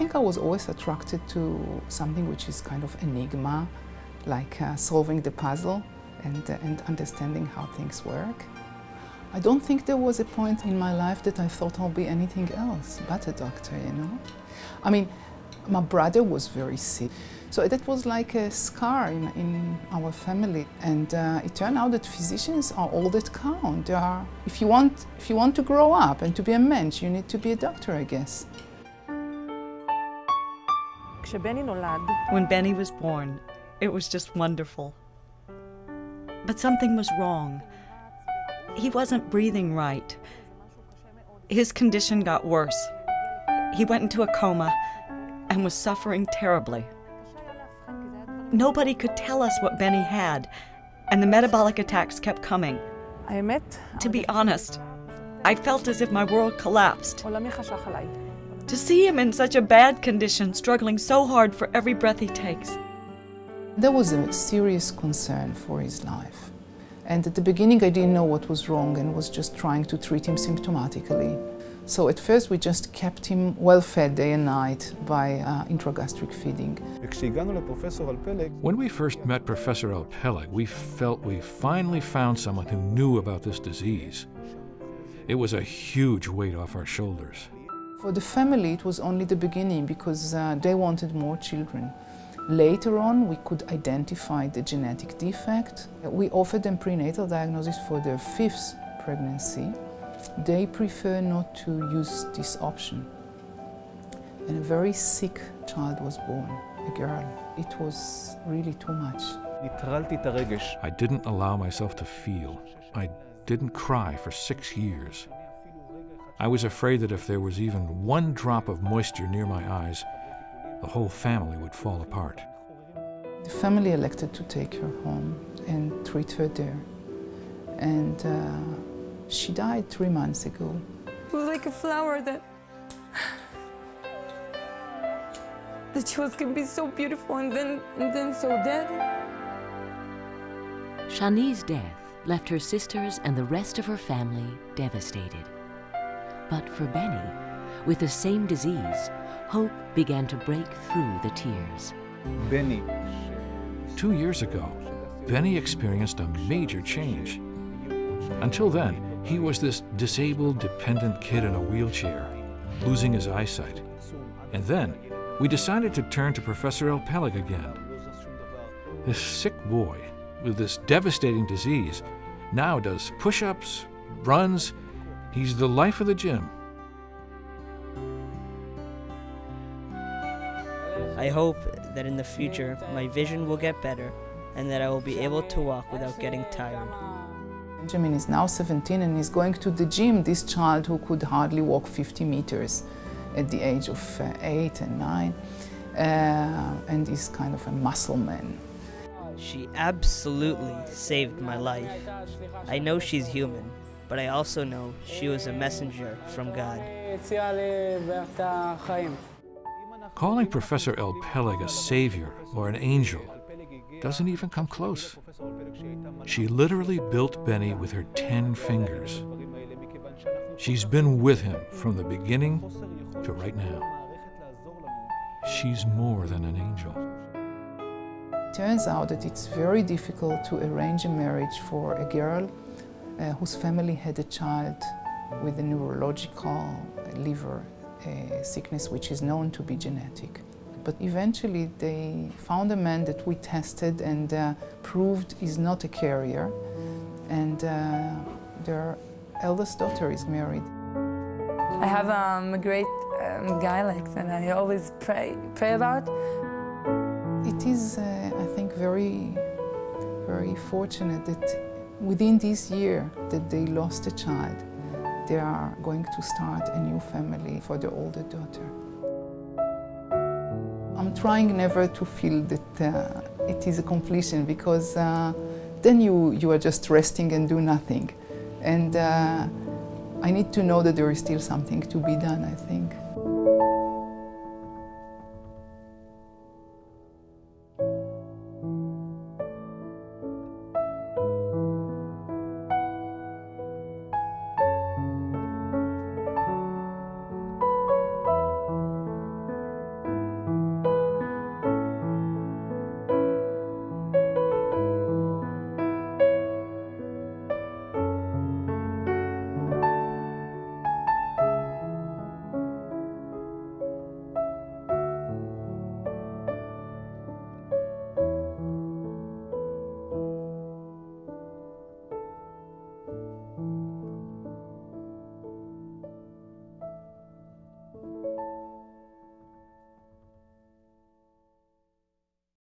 think I was always attracted to something which is kind of enigma, like solving the puzzle and understanding how things work. I don't think there was a point in my life that I thought I'll be anything else but a doctor, you know. I mean, my brother was very sick, so that was like a scar in our family. And it turned out that physicians are all that count. They are, if you want to grow up and to be a mensch, you need to be a doctor, I guess. When Benny was born, it was just wonderful. But something was wrong. He wasn't breathing right. His condition got worse. He went into a coma and was suffering terribly. Nobody could tell us what Benny had, and the metabolic attacks kept coming. To be honest, I felt as if my world collapsed. To see him in such a bad condition, struggling so hard for every breath he takes. There was a serious concern for his life. And at the beginning I didn't know what was wrong and was just trying to treat him symptomatically. So at first we just kept him well fed day and night by intragastric feeding. When we first met Professor Elpeleg, we felt we finally found someone who knew about this disease. It was a huge weight off our shoulders. For the family it was only the beginning because they wanted more children. Later on, we could identify the genetic defect. We offered them prenatal diagnosis for their 5th pregnancy. They prefer not to use this option. And a very sick child was born, a girl. It was really too much. I didn't allow myself to feel. I didn't cry for 6 years. I was afraid that if there was even one drop of moisture near my eyes, the whole family would fall apart. The family elected to take her home and treat her there. And she died 3 months ago. It was like a flower that she was going to be so beautiful and then so dead. Shani's death left her sisters and the rest of her family devastated. But for Benny, with the same disease, hope began to break through the tears. 2 years ago, Benny experienced a major change. Until then, he was this disabled, dependent kid in a wheelchair, losing his eyesight. And then, we decided to turn to Professor Elpeleg again. This sick boy with this devastating disease now does push-ups, runs. He's the life of the gym. I hope that in the future my vision will get better and that I will be able to walk without getting tired. Benjamin is now 17 and is going to the gym, this child who could hardly walk 50 meters at the age of 8 and 9, and is kind of a muscle man. She absolutely saved my life. I know she's human, but I also know she was a messenger from God. Calling Professor Elpeleg a savior or an angel doesn't even come close. She literally built Benny with her 10 fingers. She's been with him from the beginning to right now. She's more than an angel. It turns out that it's very difficult to arrange a marriage for a girl whose family had a child with a neurological liver sickness which is known to be genetic. But eventually they found a man that we tested and proved is not a carrier, and their eldest daughter is married. I have a great guy like that I always pray about. It is, I think, very fortunate that within this year that they lost a child, they are going to start a new family for their older daughter. I'm trying never to feel that it is a completion, because then you are just resting and do nothing. And I need to know that there is still something to be done, I think.